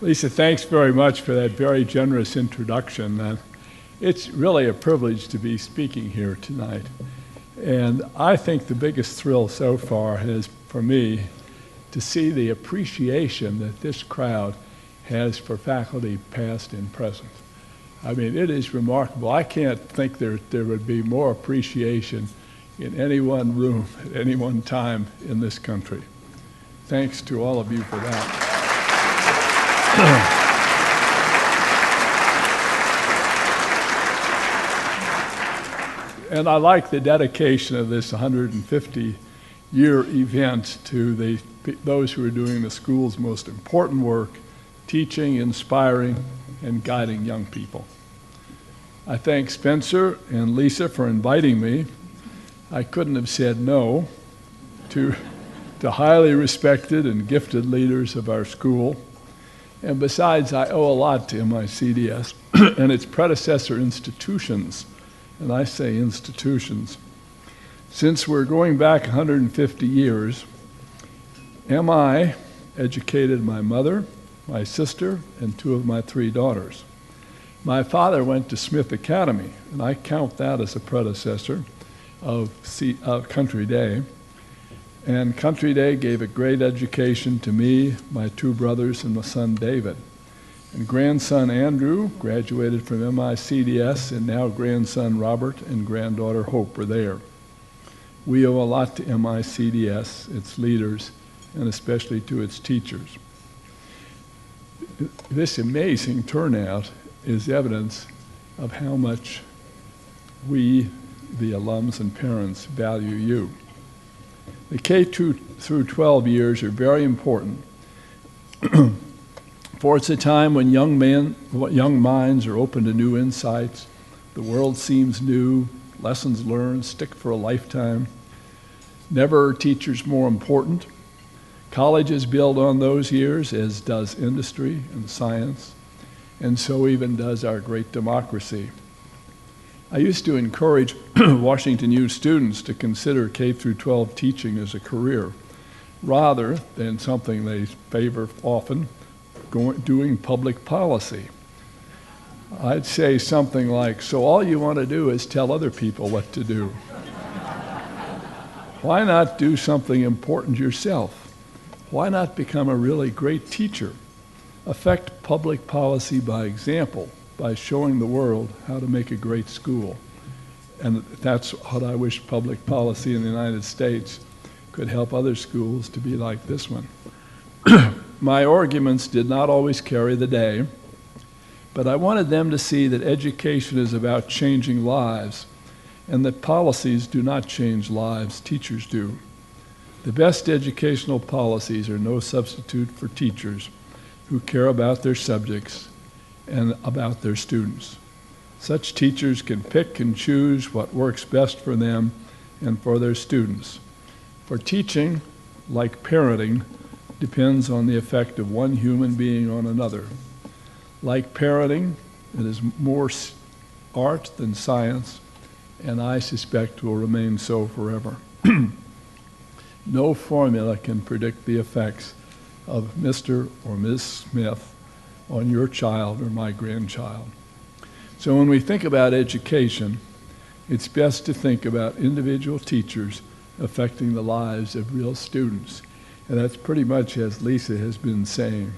Lisa, thanks very much for that very generous introduction. It's really a privilege to be speaking here tonight. And I think the biggest thrill so far has, for me, to see the appreciation that this crowd has for faculty past and present. I mean, it is remarkable. I can't think there would be more appreciation in any one room at any one time in this country. Thanks to all of you for that. And I like the dedication of this 150-year event to those who are doing the school's most important work, teaching, inspiring, and guiding young people. I thank Spencer and Lisa for inviting me. I couldn't have said no to highly respected and gifted leaders of our school. And besides, I owe a lot to MICDS and its predecessor institutions, and I say institutions. Since we're going back 150 years, MI educated my mother, my sister, and 2 of my 3 daughters. My father went to Smith Academy, and I count that as a predecessor of Country Day. And Country Day gave a great education to me, my 2 brothers, and my son David. And grandson Andrew graduated from MICDS, and now grandson Robert and granddaughter Hope are there. We owe a lot to MICDS, its leaders, and especially to its teachers. This amazing turnout is evidence of how much we, the alums and parents, value you. The K-2 through 12 years are very important, for it's a time when young minds are open to new insights, the world seems new, lessons learned stick for a lifetime. Never are teachers more important. Colleges build on those years, as does industry and science, and so even does our great democracy. I used to encourage Washington U students to consider K through 12 teaching as a career, rather than something they favor often, doing public policy. I'd say something like, so all you want to do is tell other people what to do. Why not do something important yourself? Why not become a really great teacher? Affect public policy by example, by showing the world how to make a great school. And that's what I wish public policy in the United States could help other schools to be like this one. My arguments did not always carry the day, but I wanted them to see that education is about changing lives, and that policies do not change lives, teachers do. The best educational policies are no substitute for teachers who care about their subjects and about their students. Such teachers can pick and choose what works best for them and for their students. For teaching, like parenting, depends on the effect of one human being on another. Like parenting, it is more art than science, and I suspect will remain so forever. No formula can predict the effects of Mr. or Ms. Smith on your child or my grandchild. So when we think about education, it's best to think about individual teachers affecting the lives of real students. And that's pretty much as Lisa has been saying.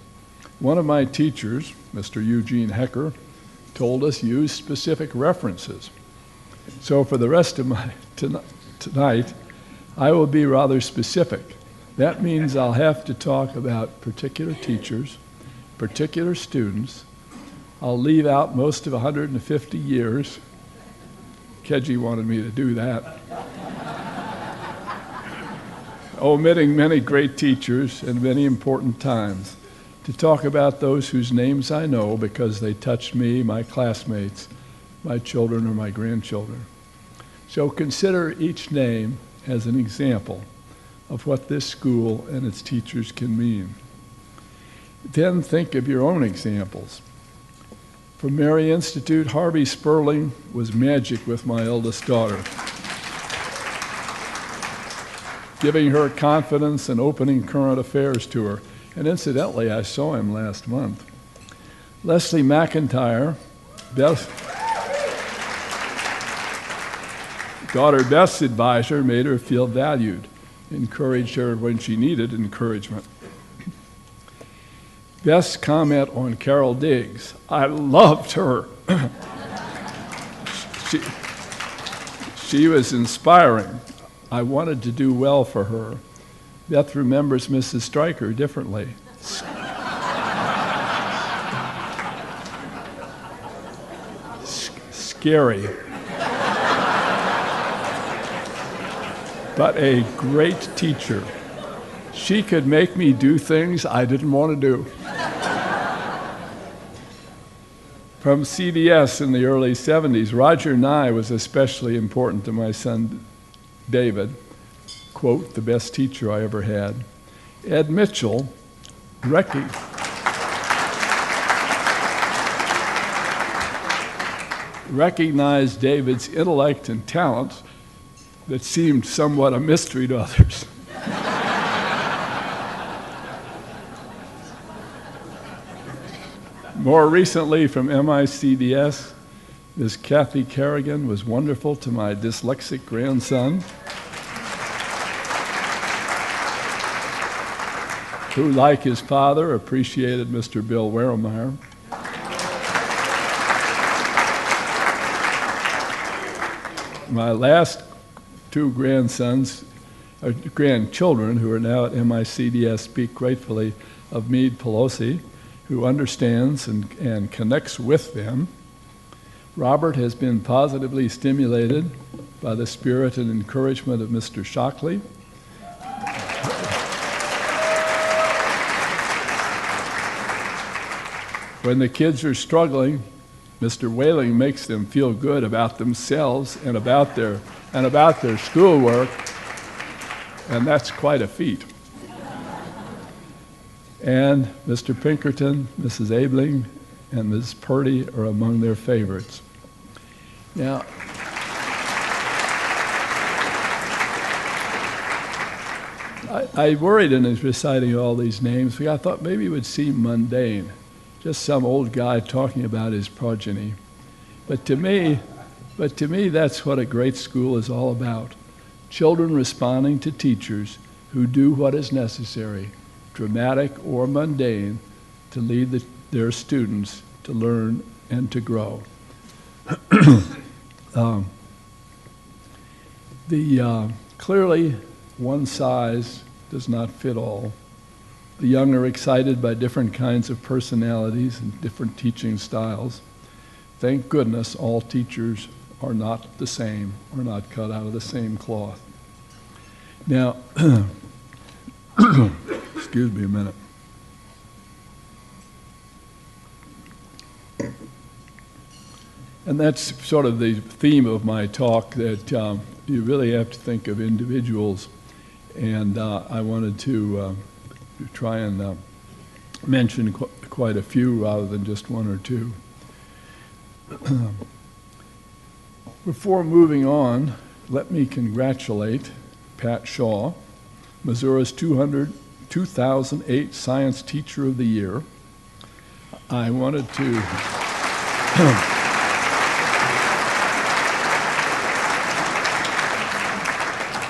One of my teachers, Mr. Eugene Hecker, told us use specific references. So for the rest of my tonight, I will be rather specific. That means I'll have to talk about particular teachers, particular students. I'll leave out most of 150 years. Kedji wanted me to do that. Omitting many great teachers and many important times, to talk about those whose names I know because they touched me, my classmates, my children, or my grandchildren. So consider each name as an example of what this school and its teachers can mean. Then think of your own examples. For Mary Institute, Harvey Sperling was magic with my eldest daughter, giving her confidence and opening current affairs to her. And incidentally, I saw him last month. Leslie McIntyre, daughter Beth's advisor, made her feel valued, encouraged her when she needed encouragement. Beth's comment on Carol Diggs, I loved her. She was inspiring. I wanted to do well for her. Beth remembers Mrs. Stryker differently. Scary. But a great teacher. She could make me do things I didn't want to do. From CDS in the early 70s, Roger Nye was especially important to my son David. Quote, the best teacher I ever had. Ed Mitchell recognized David's intellect and talent that seemed somewhat a mystery to others. More recently from MICDS, Ms. Kathy Kerrigan was wonderful to my dyslexic grandson, who, like his father, appreciated Mr. Bill Weremeyer. My last two grandchildren, who are now at MICDS, speak gratefully of Meade Pelosi, who understands and connects with them. Robert has been positively stimulated by the spirit and encouragement of Mr. Shockley. When the kids are struggling, Mr. Whaling makes them feel good about themselves and about their schoolwork, and that's quite a feat. And Mr. Pinkerton, Mrs. Abling, and Mrs. Purdy are among their favorites. Now, I worried in reciting all these names because I thought maybe it would seem mundane, just some old guy talking about his progeny. But to me, that's what a great school is all about. Children responding to teachers who do what is necessary, dramatic or mundane, to lead their students to learn and to grow. Clearly, one size does not fit all. The young are excited by different kinds of personalities and different teaching styles. Thank goodness all teachers are not the same, are not cut out of the same cloth. Now, excuse me a minute. And that's sort of the theme of my talk, that you really have to think of individuals. And I wanted to try and mention quite a few rather than just one or two. Before moving on, let me congratulate Pat Shaw, Missouri's 2008 Science Teacher of the Year. I wanted to